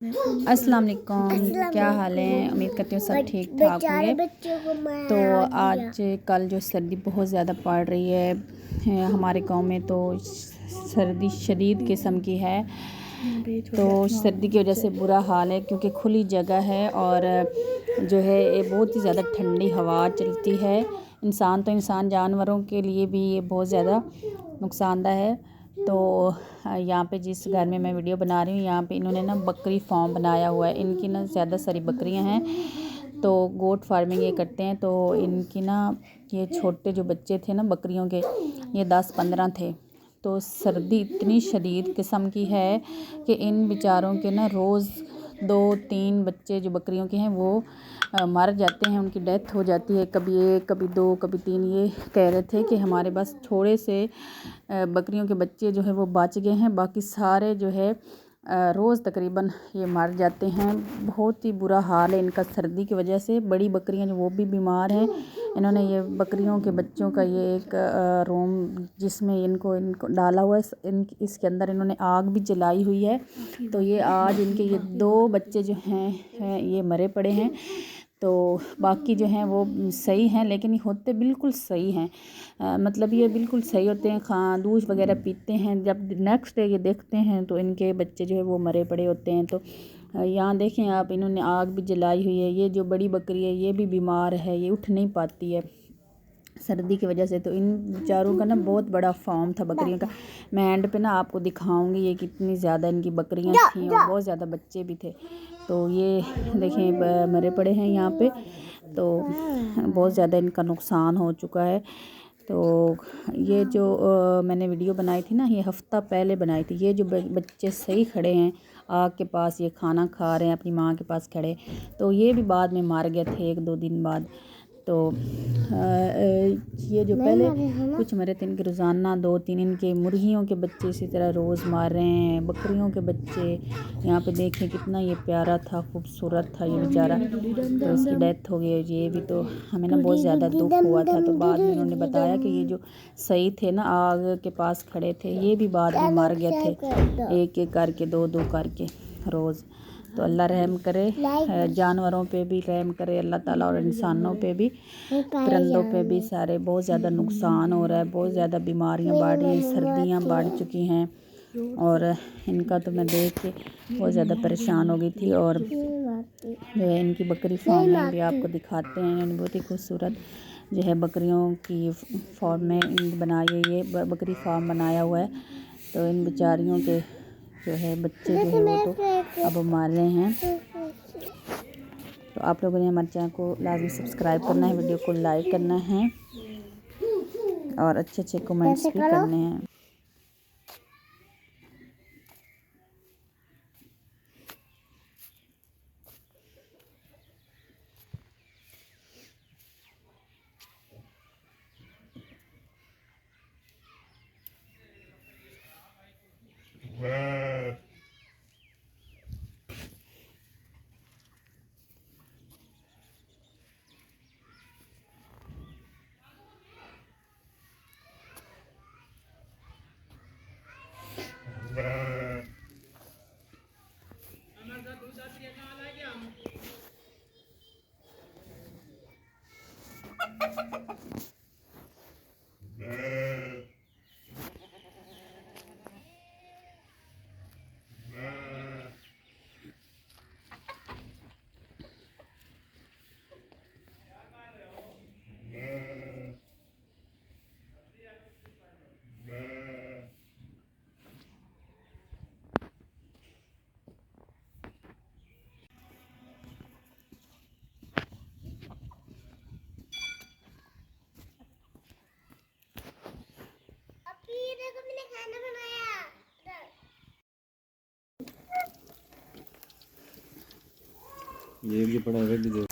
अस्सलाम वालेकुम, क्या हाल है। उम्मीद करती हूँ सब ठीक ठाक होंगे। तो आज कल जो सर्दी बहुत ज़्यादा पड़ रही है हमारे गांव में, तो सर्दी शदीद किस्म की है। तो सर्दी की वजह से बुरा हाल है, क्योंकि खुली जगह है और जो है ये बहुत ही ज़्यादा ठंडी हवा चलती है। इंसान तो इंसान, जानवरों के लिए भी ये बहुत ज़्यादा नुकसानदा है। तो यहाँ पे जिस घर में मैं वीडियो बना रही हूँ, यहाँ पे इन्होंने ना बकरी फार्म बनाया हुआ है। इनकी ना ज़्यादा सारी बकरियाँ हैं, तो गोट फार्मिंग ये करते हैं। तो इनकी ना ये छोटे जो बच्चे थे ना बकरियों के, ये 10-15 थे। तो सर्दी इतनी शदीद किस्म की है कि इन बेचारों के ना रोज़ 2-3 बच्चे जो बकरियों के हैं वो मर जाते हैं, उनकी डेथ हो जाती है। कभी 1, कभी 2, कभी 3। ये कह रहे थे कि हमारे पास थोड़े से बकरियों के बच्चे जो है वो बच गए हैं, बाकी सारे जो है रोज़ तकरीबन ये मर जाते हैं। बहुत ही बुरा हाल है इनका सर्दी की वजह से। बड़ी बकरियां जो वो भी बीमार हैं। इन्होंने ये बकरियों के बच्चों का ये एक रूम जिसमें इनको डाला हुआ है, इसके अंदर इन्होंने आग भी जलाई हुई है। तो ये आज इनके ये 2 बच्चे जो हैं ये मरे पड़े हैं। तो बाकी जो हैं वो सही हैं, लेकिन ये होते बिल्कुल सही हैं। मतलब ये बिल्कुल सही होते हैं, दूध वगैरह पीते हैं। जब नेक्स्ट डे ये देखते हैं तो इनके बच्चे जो है वो मरे पड़े होते हैं। तो यहाँ देखें आप, इन्होंने आग भी जलाई हुई है। ये जो बड़ी बकरी है ये भी बीमार है, ये उठ नहीं पाती है सर्दी की वजह से। तो इन बेचारों का ना बहुत बड़ा फार्म था बकरियों का। मैं एंड पे ना आपको दिखाऊंगी ये कितनी ज़्यादा इनकी बकरियां थीं और बहुत ज़्यादा बच्चे भी थे। तो ये देखें मरे पड़े हैं यहाँ पे। तो बहुत ज़्यादा इनका नुकसान हो चुका है। तो ये जो मैंने वीडियो बनाई थी ना, ये हफ़्ता पहले बनाई थी। ये जो बच्चे सही खड़े हैं आग के पास, ये खाना खा रहे हैं अपनी माँ के पास खड़े, तो ये भी बाद में मार गए थे 1-2 दिन बाद। तो ये जो पहले कुछ मरे थे, इनके रोज़ाना 2-3 इनके मुर्गियों के बच्चे इसी तरह रोज़ मार रहे हैं। बकरियों के बच्चे यहाँ पे देखें, कितना ये प्यारा था, खूबसूरत था ये बेचारा। तो इसकी डेथ हो गई। ये भी तो हमें ना बहुत ज़्यादा दुख हुआ था। तो बाद में उन्होंने बताया कि ये जो सही थे ना आग के पास खड़े थे, ये भी बाद में मर गए थे, 1-1 करके 2-2 करके रोज़। तो अल्लाह रहम करे, जानवरों पे भी रहम करे अल्लाह ताला, और इंसानों पे भी, परिंदों पे भी। सारे बहुत ज़्यादा नुकसान हो रहा है, बहुत ज़्यादा बीमारियां बढ़ रही हैं, सर्दियां बढ़ चुकी हैं। और इनका तो मैं देख के बहुत ज़्यादा परेशान हो गई थी। और जो है इनकी बकरी फार्मिंग भी आपको दिखाते हैं। इन्होंने बहुत ही खूबसूरत जो है बकरियों की फार्म में बनाई है, ये बकरी फार्म बनाया हुआ है। तो इन बेचारियों के जो है बच्चे जो है वो तो अब मार रहे हैं। तो आप लोगों ने हमारे चैनल को लाजमी सब्सक्राइब करना है, वीडियो को लाइक करना है और अच्छे कमेंट्स भी करने हैं। ये भी पड़ा है।